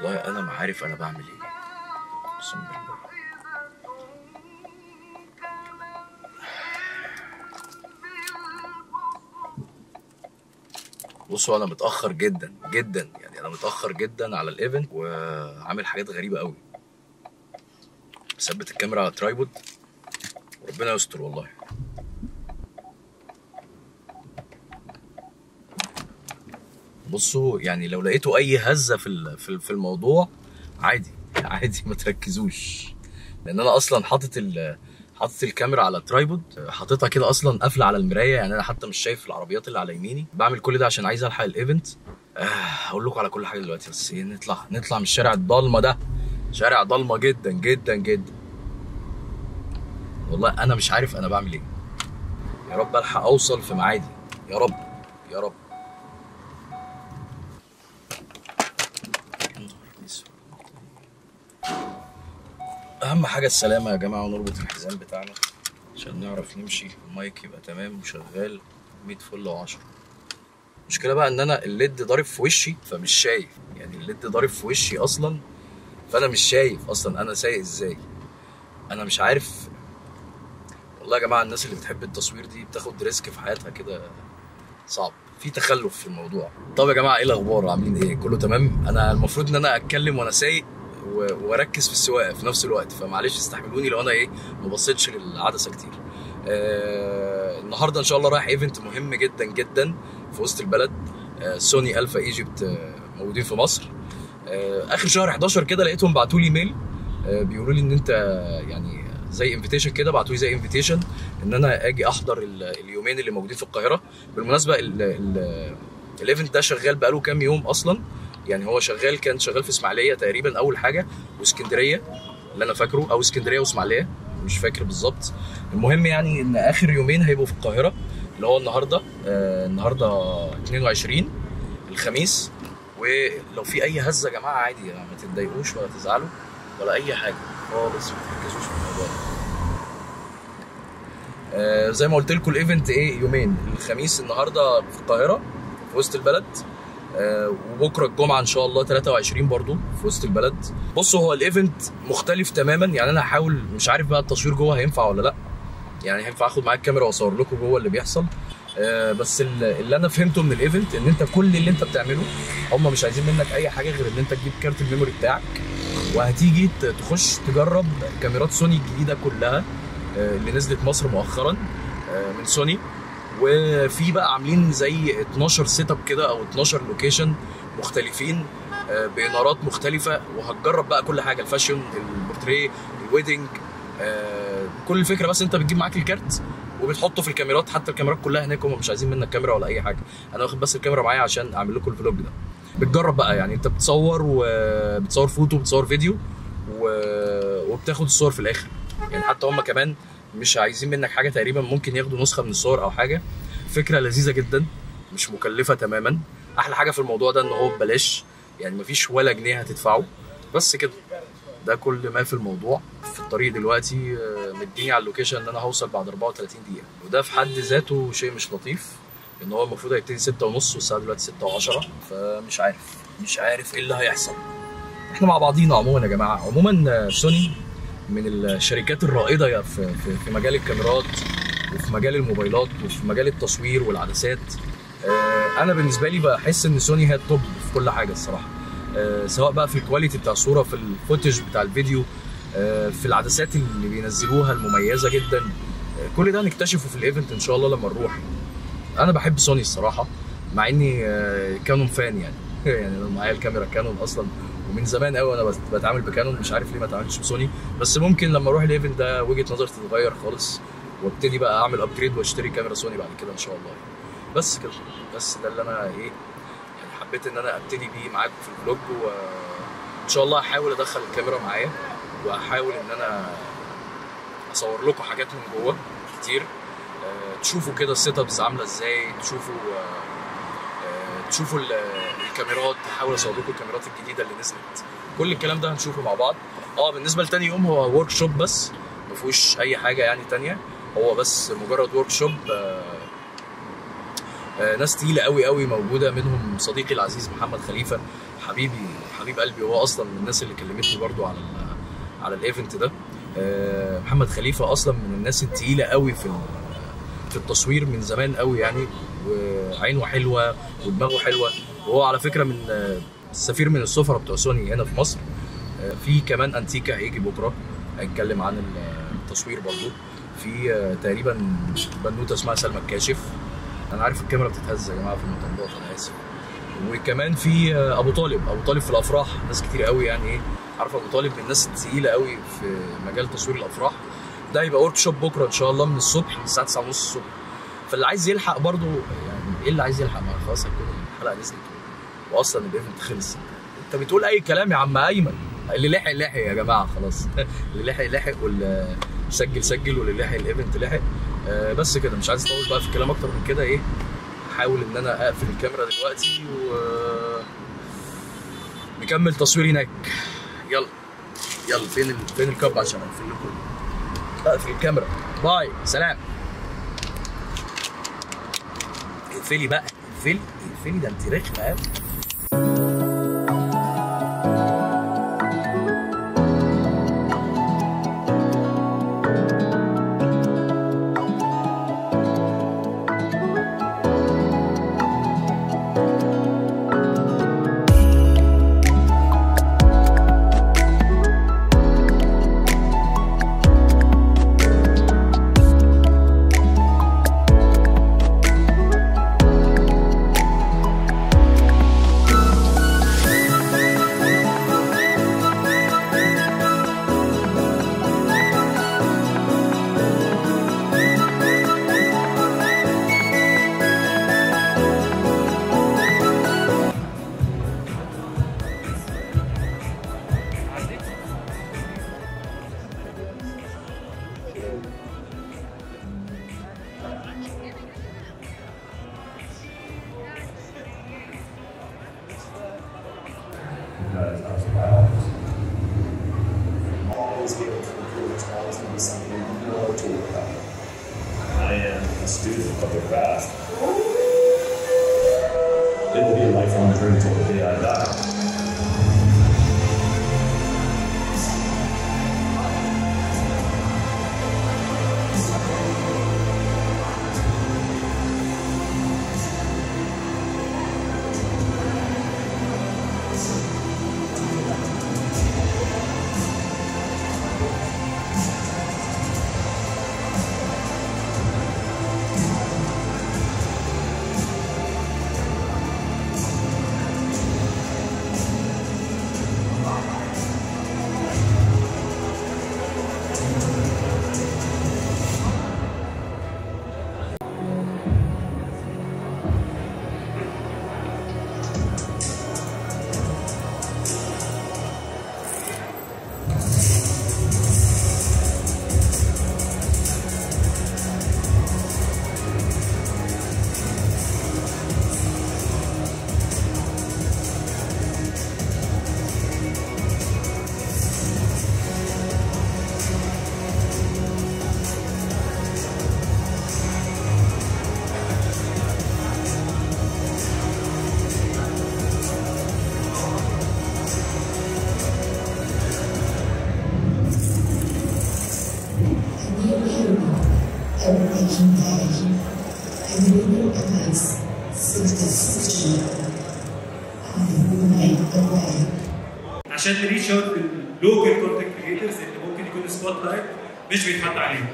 والله انا ما عارف انا بعمل ايه، اقسم بالله. بصوا انا متاخر جدا جدا، يعني انا متاخر جدا على الايفنت وعامل حاجات غريبه قوي. مثبت الكاميرا على ترايبود وربنا يستر والله. بصوا يعني لو لقيتوا اي هزه في الموضوع عادي عادي، ما تركزوش، لان انا اصلا حاطط الكاميرا على ترايبود، حاططها كده اصلا قافله على المرايه، يعني انا حتى مش شايف العربيات اللي على يميني. بعمل كل ده عشان عايز الحق الايفنت. هقول لكم على كل حاجه دلوقتي، بس ايه، نطلع من الشارع الضلمه ده، شارع ضلمه جدا جدا جدا. والله انا مش عارف انا بعمل ايه. يا رب الحق اوصل في ميعادي، يا رب يا رب. اهم حاجه السلامه يا جماعه، ونربط الحزام بتاعنا عشان نعرف نمشي، المايك يبقى تمام وشغال 100 فل و10. المشكله بقى ان انا الليد ضارب في وشي فمش شايف، يعني الليد ضارب في وشي اصلا، فانا مش شايف اصلا انا سايق ازاي. انا مش عارف والله يا جماعه، الناس اللي بتحب التصوير دي بتاخد ريسك في حياتها كده، صعب، في تخلف في الموضوع. طب يا جماعه ايه الاخبار، عاملين ايه؟ كله تمام؟ انا المفروض ان انا اتكلم وانا سايق واركز في السواقه في نفس الوقت، فمعلش استحملوني لو انا ايه ما بصيتش للعدسه كتير. النهارده ان شاء الله رايح ايفنت مهم جدا جدا في وسط البلد. سوني الفا ايجيبت موجودين في مصر. اخر شهر 11 كده لقيتهم بعتوا لي ميل، بيقولوا لي ان انت يعني زي انفيتيشن كده، بعتوا لي زي انفيتيشن ان انا اجي احضر اليومين اللي موجودين في القاهره. بالمناسبه الايفنت ده شغال بقاله كام يوم اصلا، يعني هو كان شغال في اسماعيليه تقريبا اول حاجه، واسكندريه اللي انا فاكره، او اسكندريه واسماعيليه مش فاكر بالظبط. المهم يعني ان اخر يومين هيبقوا في القاهره، اللي هو النهارده 22 الخميس. ولو في اي هزه يا جماعه عادي، يعني ما تتضايقوش ولا تزعلوا ولا اي حاجه خالص، ما تركزوش في الموضوع ده. زي ما قلت لكم الايفنت ايه، يومين، الخميس النهارده في القاهره في وسط البلد، وبكره الجمعه ان شاء الله 23 برضو في وسط البلد. بصوا هو الايفنت مختلف تماما، يعني انا هحاول، مش عارف بقى التصوير جوه هينفع ولا لا، يعني هينفع اخد معايا الكاميرا واصور لكم جوه اللي بيحصل. بس اللي انا فهمته من الايفنت ان انت كل اللي انت بتعمله، هم مش عايزين منك اي حاجه غير ان انت تجيب كارت الميموري بتاعك، وهتيجي تخش تجرب كاميرات سوني الجديده كلها اللي نزلت مصر مؤخرا من سوني. وفي بقى عاملين زي 12 سيت اب كده او 12 لوكيشن مختلفين بانارات مختلفه، وهتجرب بقى كل حاجه، الفاشن، البورتريه، الويدنج، كل الفكره بس انت بتجيب معاك الكارت وبتحطه في الكاميرات. حتى الكاميرات كلها هناك هم مش عايزين منك كاميرا ولا اي حاجه، انا واخد بس الكاميرا معايا عشان اعمل لكم الفلوج ده. بتجرب بقى، يعني انت بتصور وبتصور فوتو، بتصور فيديو، وبتاخد الصور في الاخر. يعني حتى هم كمان مش عايزين منك حاجه تقريبا، ممكن ياخدوا نسخه من الصور او حاجه. فكره لذيذه جدا، مش مكلفه تماما. احلى حاجه في الموضوع ده ان هو ببلاش، يعني مفيش ولا جنيه هتدفعه، بس كده. ده كل ما في الموضوع. في الطريق دلوقتي، مديني على اللوكيشن ان انا هوصل بعد 34 دقيقه، وده في حد ذاته شيء مش لطيف، ان هو المفروض هيبتدي 6:30 والساعه دلوقتي 6:10، فمش عارف ايه اللي هيحصل. احنا مع بعضينا عموما يا جماعه. عموما سوني من الشركات الرائده في مجال الكاميرات، وفي مجال الموبايلات، وفي مجال التصوير والعدسات. انا بالنسبه لي بحس ان سوني هي التوب في كل حاجه الصراحه، سواء بقى في الكواليتي بتاع الصوره، في الفوتج بتاع الفيديو، في العدسات اللي بينزلوها المميزه جدا. كل ده هنكتشفه في الايفنت ان شاء الله لما نروح. انا بحب سوني الصراحه، مع اني كانون فان يعني يعني انا معايا الكاميرا كانون اصلا، ومن زمان قوي انا بتعامل بكانون، مش عارف ليه ما اتعاملتش بسوني. بس ممكن لما اروح الايفنت ده وجهه نظري تتغير خالص، وابتدي بقى اعمل ابجريد واشتري كاميرا سوني بعد كده ان شاء الله. بس كده، بس ده اللي انا ايه يعني حبيت ان انا ابتدي بيه معاكم في الفلوج. وان شاء الله هحاول ادخل الكاميرا معايا، وهحاول ان انا اصور لكم حاجات من جوه كتير، تشوفوا كده السيت ابس عامله ازاي، تشوفوا الكاميرات، هحاول اصور لكم الكاميرات الجديده اللي نزلت. كل الكلام ده هنشوفه مع بعض. بالنسبه لتاني يوم هو ورك شوب بس، ما فيهوش اي حاجه يعني تانيه، هو بس مجرد ورك شوب. ناس تقيله قوي قوي موجوده، منهم صديقي العزيز محمد خليفه، حبيبي حبيب قلبي، وهو اصلا من الناس اللي كلمتني برضو على الايفنت ده. محمد خليفه اصلا من الناس التقيله قوي في التصوير من زمان قوي يعني، وعينه حلوه ودماغه حلوه. وهو على فكره من السفير من السفراء بتوع سوني هنا في مصر. في كمان انتيكا هيجي بكره هيتكلم عن التصوير برضو. في تقريبا بنوته اسمها سلمى الكاشف. انا عارف الكاميرا بتتهز يا جماعه في المطبات، انا اسف. وكمان في ابو طالب في الافراح. ناس كتير قوي يعني ايه عارفه ابو طالب من الناس الثقيله قوي في مجال تصوير الافراح. ده هيبقى ورك شوب بكره ان شاء الله من الصبح الساعه 9:30 الصبح. فاللي عايز يلحق برضو يعني ايه اللي عايز يلحق؟ ما خلاص هتكون الحلقه نزلت واصلا الايفنت خلص. انت بتقول اي كلام يا عم ايمن. اللي لحق لحق يا جماعه خلاص. اللي لحق لحق، واللي سجل، واللي لحق الايفنت لحق. بس كده، مش عايز اطول بقى في الكلام اكتر من كده. ايه، هحاول ان انا اقفل الكاميرا دلوقتي نكمل تصوير هناك. يلا فين الكاب عشان اقفل لكم. اقفل الكاميرا. باي، سلام. اقفلي بقى، اقفلي ده انت رخمه قوي. Always be able to improve. It's always going to be something more to work on. I am a student of the craft. It will be a lifelong journey until the day I die. عشان نريتش اوت اللوكال كونتنت كريترز اللي ممكن يكون سبوت لايت مش بيتحط عليهم.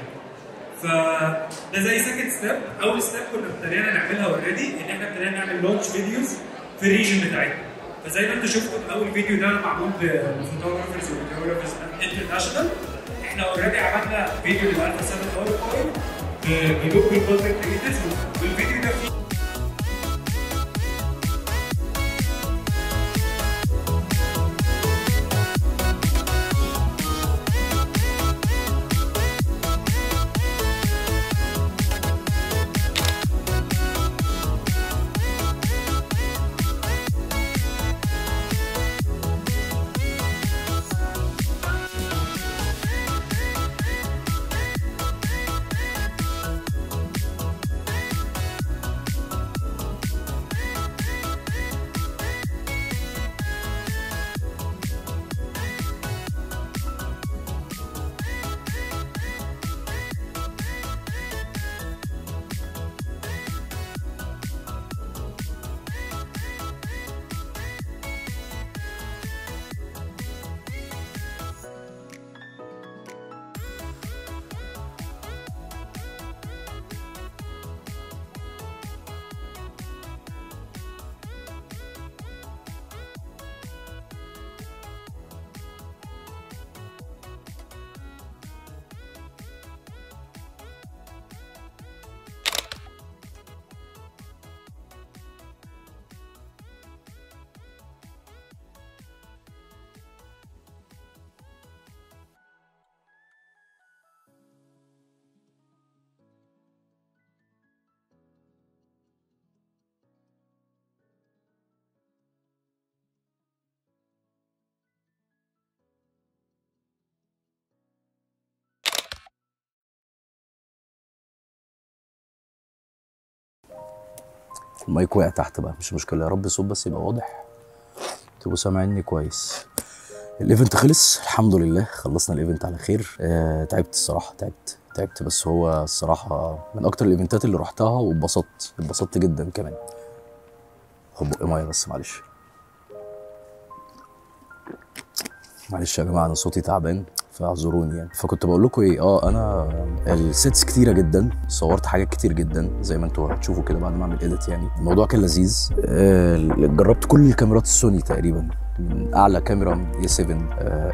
فده زي سكند ستيب. اول ستيب كنا ابتدينا نعملها اوريدي، ان احنا ابتدينا نعمل لونش فيديوز في الريجن بتاعتنا. فزي ما انتم شفتوا اول فيديو ده معمول بفوتوغرافرز وفيديوغرافرز انترناشونال. احنا اوريدي عملنا فيديو للالفا 7 باوربوينت بلوكال كونتنت كريترز، والفيديو ده فيه المايك وقع تحت بقى، مش مشكله، يا رب الصوت بس يبقى واضح تبقوا سامعيني كويس. الايفنت خلص الحمد لله، خلصنا الايفنت على خير. تعبت الصراحه، تعبت بس هو الصراحه من اكتر الايفنتات اللي رحتها واتبسطت جدا كمان. خد بقى ميه بس، معلش يا جماعه انا صوتي تعبان فاعذروني يعني. فكنت بقول لكم ايه، انا السيتس كتيره جدا، صورت حاجات كتير جدا زي ما انتوا هتشوفوا كده بعد ما اعمل اديت يعني. الموضوع كان لذيذ. جربت كل الكاميرات السوني تقريبا، من اعلى كاميرا من A7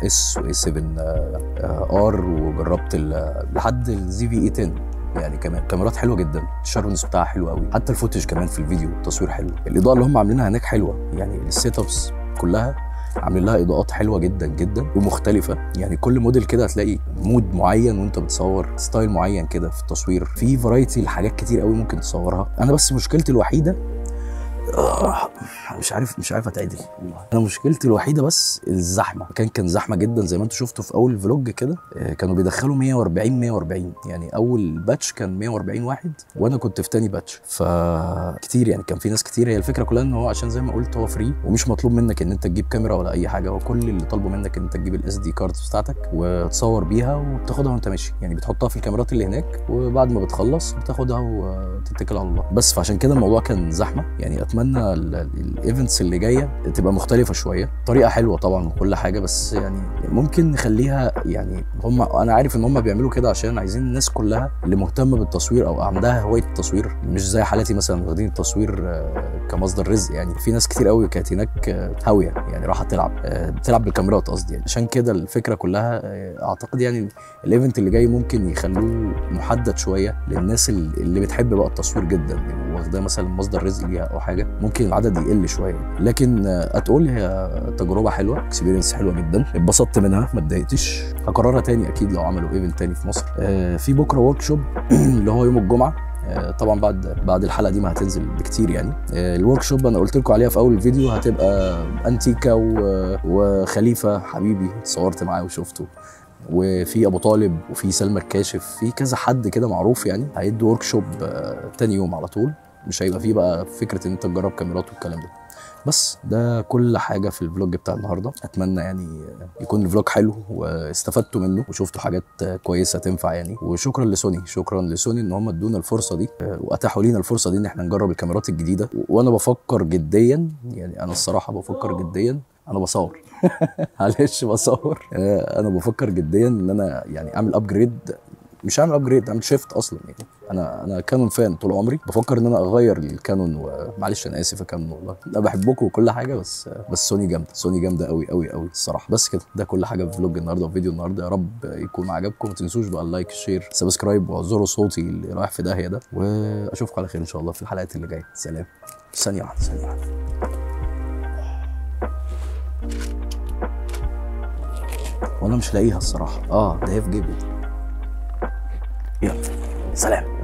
اس و A7 ار، وجربت لحد الزي في A10 يعني. كمان كاميرات حلوه جدا، الشاربنس بتاعها حلو قوي، حتى الفوتج كمان في الفيديو التصوير حلو. الاضاءه اللي هم عاملينها هناك حلوه يعني، السيت ابس كلها عاملين لها اضاءات حلوه جدا جدا ومختلفه يعني. كل موديل كده هتلاقي مود معين وانت بتصور، ستايل معين كده في التصوير، في فرايتي لحاجات كتير قوي ممكن تصورها. انا بس مشكلتي الوحيده مش عارف اتعدل. انا مشكلتي الوحيده بس الزحمه، كان زحمه جدا زي ما انتم شفتوا في اول فلوج كده. كانوا بيدخلوا 140 يعني. اول باتش كان 140 واحد وانا كنت في تاني باتش، فكتير يعني، كان في ناس كتير. هي الفكره كلها ان هو عشان زي ما قلت هو فري، ومش مطلوب منك ان انت تجيب كاميرا ولا اي حاجه. هو كل اللي طالبه منك ان انت تجيب الاس دي كارد بتاعتك وتصور بيها وبتاخدها وانت ماشي يعني، بتحطها في الكاميرات اللي هناك وبعد ما بتخلص بتاخدها وتتكل على الله بس. فعشان كده الموضوع كان زحمه يعني. اتمنى الايفنتس اللي جايه تبقى مختلفه شويه، طريقه حلوه طبعا وكل حاجه، بس يعني ممكن نخليها يعني. انا عارف ان هم بيعملوا كده عشان عايزين الناس كلها اللي مهتمه بالتصوير او عندها هوايه التصوير، مش زي حالتي مثلا واخدين التصوير كمصدر رزق يعني. في ناس كتير قوي كانت هناك هاويه يعني، راحت بتلعب بالكاميرات قصدي يعني. عشان كده الفكره كلها اعتقد يعني الايفنت اللي جاي ممكن يخلوه محدد شويه للناس اللي بتحب بقى التصوير جدا واخداه مثلا مصدر رزق ليها او حاجه. ممكن العدد يقل شويه، لكن هتقول هي تجربه حلوه، اكسبيرينس حلوه جدا، اتبسطت منها ما اتضايقتش. هكررها تاني اكيد لو عملوا ايفنت تاني في مصر. في بكره ورك شوب اللي هو يوم الجمعه، طبعا بعد الحلقه دي ما هتنزل بكتير يعني. الورك شوب انا قلت لكم عليها في اول الفيديو، هتبقى انتيكا وخليفه حبيبي صورت معاه وشفته، وفي ابو طالب وفي سلمى الكاشف، في كذا حد كده معروف يعني. هيدوا ورك شوب تاني يوم على طول، مش هيبقى فيه بقى فكره ان انت تجرب كاميرات والكلام ده. بس ده كل حاجه في الفلوج بتاع النهارده. اتمنى يعني يكون الفلوج حلو واستفدتوا منه وشفتوا حاجات كويسه تنفع يعني. وشكرا لسوني ان هم ادونا الفرصه دي واتاحوا لنا الفرصه دي ان احنا نجرب الكاميرات الجديده. وانا بفكر جديا يعني، انا الصراحه بفكر جديا، انا بصور معلش بصور. انا بفكر جديا ان انا يعني اعمل ابجريد، مش هعمل ابجريد، اعمل شيفت اصلا يعني. انا كانون فان طول عمري، بفكر ان انا اغير الكانون. ومعلش انا اسف يا كانون والله، انا بحبكم وكل حاجه، بس سوني جامده قوي قوي قوي الصراحه. بس كده، ده كل حاجه في فلوج النهارده وفي فيديو النهارده. يا رب يكون عجبكم، ما تنسوش بقى اللايك الشير سبسكرايب واعذروا صوتي اللي رايح في داهيه ده، واشوفكم على خير ان شاء الله في الحلقات اللي جايه. سلام. ثانيه واحده وانا مش لاقيها الصراحه. ده هي في جيبي. يلا سلام.